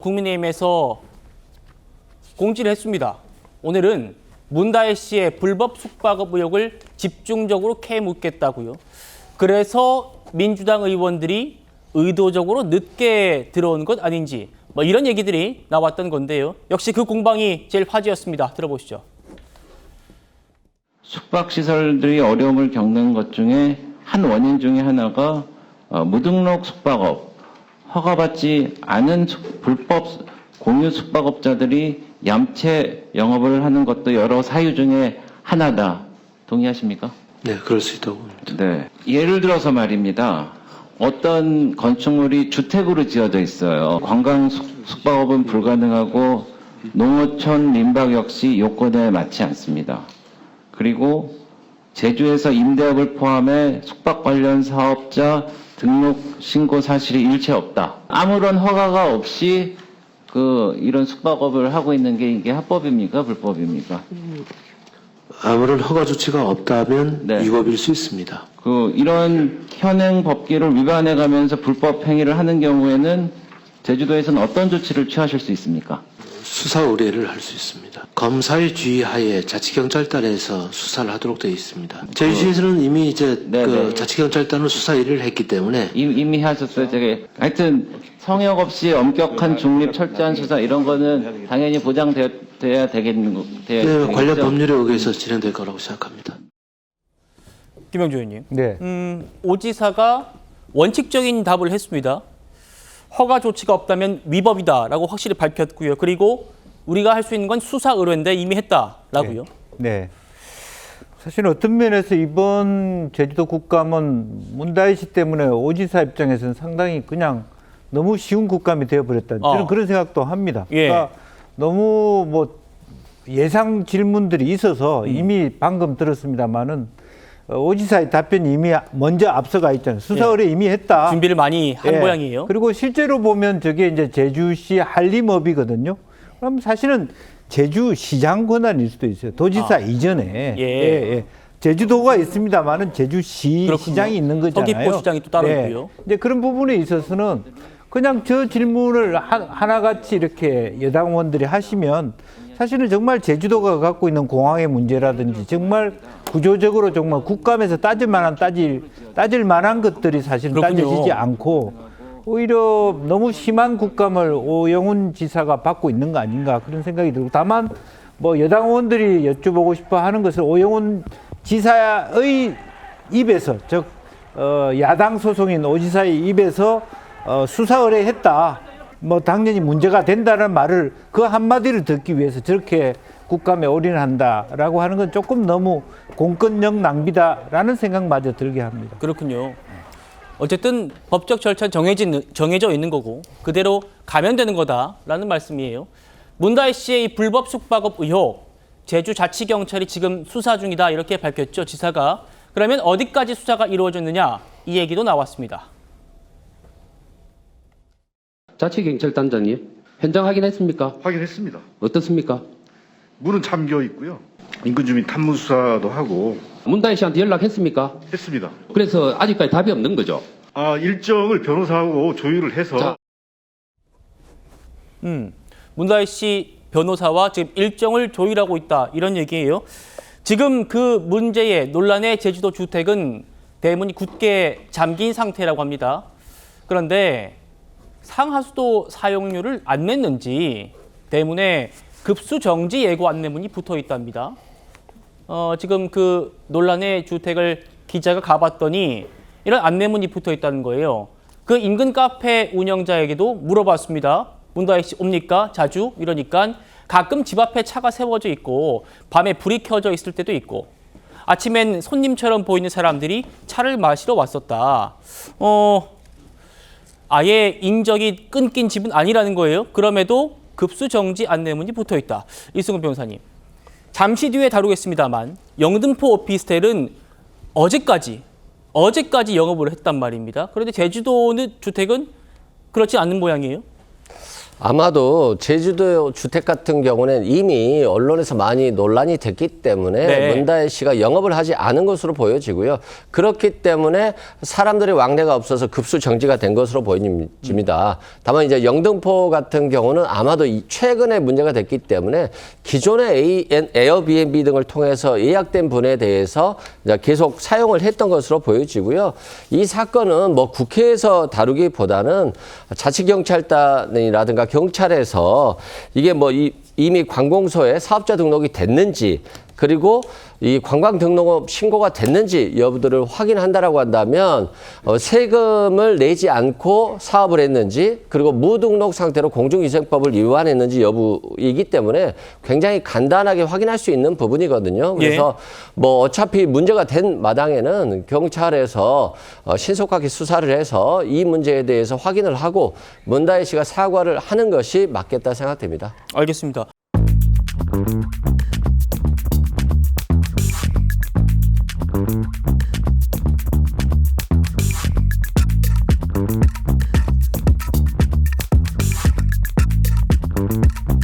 국민의힘에서 공지를 했습니다. 오늘은 문다혜 씨의 불법 숙박업 의혹을 집중적으로 캐묻겠다고요. 그래서 민주당 의원들이 의도적으로 늦게 들어온 것 아닌지 이런 얘기들이 나왔던 건데요. 역시 그 공방이 제일 화제였습니다. 들어보시죠. 숙박시설들이 어려움을 겪는 것 중에 한 원인 중에 하나가 무등록 숙박업, 허가받지 않은 불법 공유 숙박업자들이 얌체 영업을 하는 것도 여러 사유 중에 하나다. 동의하십니까? 네, 그럴 수 있다고 봅니다. 네. 예를 들어서 말입니다. 어떤 건축물이 주택으로 지어져 있어요. 관광 숙박업은 불가능하고 농어촌 민박 역시 요건에 맞지 않습니다. 그리고 제주에서 임대업을 포함해 숙박 관련 사업자 등록 신고 사실이 일체 없다. 아무런 허가가 없이 이런 숙박업을 하고 있는 게 이게 합법입니까? 불법입니까? 아무런 허가 조치가 없다면 네. 위법일 수 있습니다. 이런 현행 법규를 위반해 가면서 불법 행위를 하는 경우에는 제주도에서는 어떤 조치를 취하실 수 있습니까? 수사 의뢰를 할 수 있습니다. 검사의 지휘하에 자치경찰단에서 수사를 하도록 되어 있습니다. 제주시에서는 이미 이제 자치경찰단으로 수사 의뢰를 했기 때문에 이미 하셨어요. 하여튼 성역 없이 엄격한 중립 철저한 수사 이런 거는 당연히 보장돼야 되겠는 네, 관련 법률에 의해서 진행될 거라고 생각합니다. 김영주 의원님. 네. 오 지사가 원칙적인 답을 했습니다. 허가 조치가 없다면 위법이다라고 확실히 밝혔고요. 그리고 우리가 할 수 있는 건 수사 의뢰인데 이미 했다라고요. 네. 사실 어떤 면에서 이번 제주도 국감은 문다혜 씨 때문에 오 지사 입장에서는 상당히 그냥 너무 쉬운 국감이 되어버렸다. 저는 그런 생각도 합니다. 예. 그러니까 너무 예상 질문들이 있어서 이미 방금 들었습니다마는 오 지사의 답변이 이미 먼저 앞서가 있잖아요. 수사 의뢰 이미 했다. 준비를 많이 한 모양이에요. 그리고 실제로 보면 저게 이제 제주시 한림업이거든요. 그럼 사실은 제주시장 권한일 수도 있어요. 도지사 이전에. 제주도가 있습니다만은 제주시 그렇군요. 시장이 있는 거잖아요. 서귀포 시장이 또 따로 있고요. 이제 그런 부분에 있어서는 그냥 저 질문을 하나같이 이렇게 여당 의원들이 하시면 사실은 정말 제주도가 갖고 있는 공항의 문제라든지 정말 구조적으로 정말 국감에서 따질 만한 것들이 사실은 그렇군요. 따져지지 않고 오히려 너무 심한 국감을 오영훈 지사가 받고 있는 거 아닌가 그런 생각이 들고 다만 여당 의원들이 여쭤보고 싶어 하는 것은 오영훈 지사의 입에서 즉 야당 소속인 오 지사의 입에서 수사 의뢰했다. 당연히 문제가 된다는 말을 그 한마디를 듣기 위해서 저렇게 국감에 올인한다라고 하는 건 조금 너무 공권력 낭비다라는 생각마저 들게 합니다. 그렇군요. 어쨌든 법적 절차는 정해져 있는 거고 그대로 가면 되는 거다라는 말씀이에요. 문다혜 씨의 이 불법 숙박업 의혹, 제주자치경찰이 지금 수사 중이다 이렇게 밝혔죠, 지사가. 그러면 어디까지 수사가 이루어졌느냐 이 얘기도 나왔습니다. 자치경찰단장님, 현장 확인했습니까? 확인했습니다. 어떻습니까? 문은 잠겨 있고요. 인근 주민 탐문 수사도 하고 문다혜 씨한테 연락했습니까? 했습니다. 그래서 아직까지 답이 없는 거죠. 일정을 변호사하고 조율을 해서 자. 문다혜 씨 변호사와 지금 일정을 조율하고 있다 이런 얘기예요. 지금 그 문제의 논란의 제주도 주택은 대문이 굳게 잠긴 상태라고 합니다. 그런데 상하수도 사용료를 안 냈는지 대문에 급수 정지 예고 안내문이 붙어 있답니다. 지금 그 논란의 주택을 기자가 가봤더니 이런 안내문이 붙어 있다는 거예요. 그 인근 카페 운영자에게도 물어봤습니다. 문다혜 씨 옵니까? 자주? 이러니까 가끔 집 앞에 차가 세워져 있고 밤에 불이 켜져 있을 때도 있고 아침엔 손님처럼 보이는 사람들이 차를 마시러 왔었다. 아예 인적이 끊긴 집은 아니라는 거예요. 그럼에도 급수 정지 안내문이 붙어 있다. 이승훈 변호사님. 잠시 뒤에 다루겠습니다만 영등포 오피스텔은 어제까지 영업을 했단 말입니다. 그런데 제주도 주택은 그렇지 않는 모양이에요. 아마도 제주도 주택 같은 경우는 이미 언론에서 많이 논란이 됐기 때문에 네. 문다혜 씨가 영업을 하지 않은 것으로 보여지고요. 그렇기 때문에 사람들의 왕래가 없어서 급수 정지가 된 것으로 보여집니다. 다만 이제 영등포 같은 경우는 아마도 최근에 문제가 됐기 때문에 기존의 에어비앤비 등을 통해서 예약된 분에 대해서 이제 계속 사용을 했던 것으로 보여지고요. 이 사건은 뭐 국회에서 다루기보다는 자치경찰단이라든가 경찰에서 이게 뭐 이미 관공서에 사업자 등록이 됐는지 그리고 이 관광등록업 신고가 됐는지 여부들을 확인한다라고 한다면 세금을 내지 않고 사업을 했는지 그리고 무등록 상태로 공중위생법을 위반했는지 여부이기 때문에 굉장히 간단하게 확인할 수 있는 부분이거든요. 그래서 뭐 어차피 문제가 된 마당에는 경찰에서 신속하게 수사를 해서 이 문제에 대해서 확인을 하고 문다혜 씨가 사과를 하는 것이 맞겠다 생각됩니다. 알겠습니다. Thank you.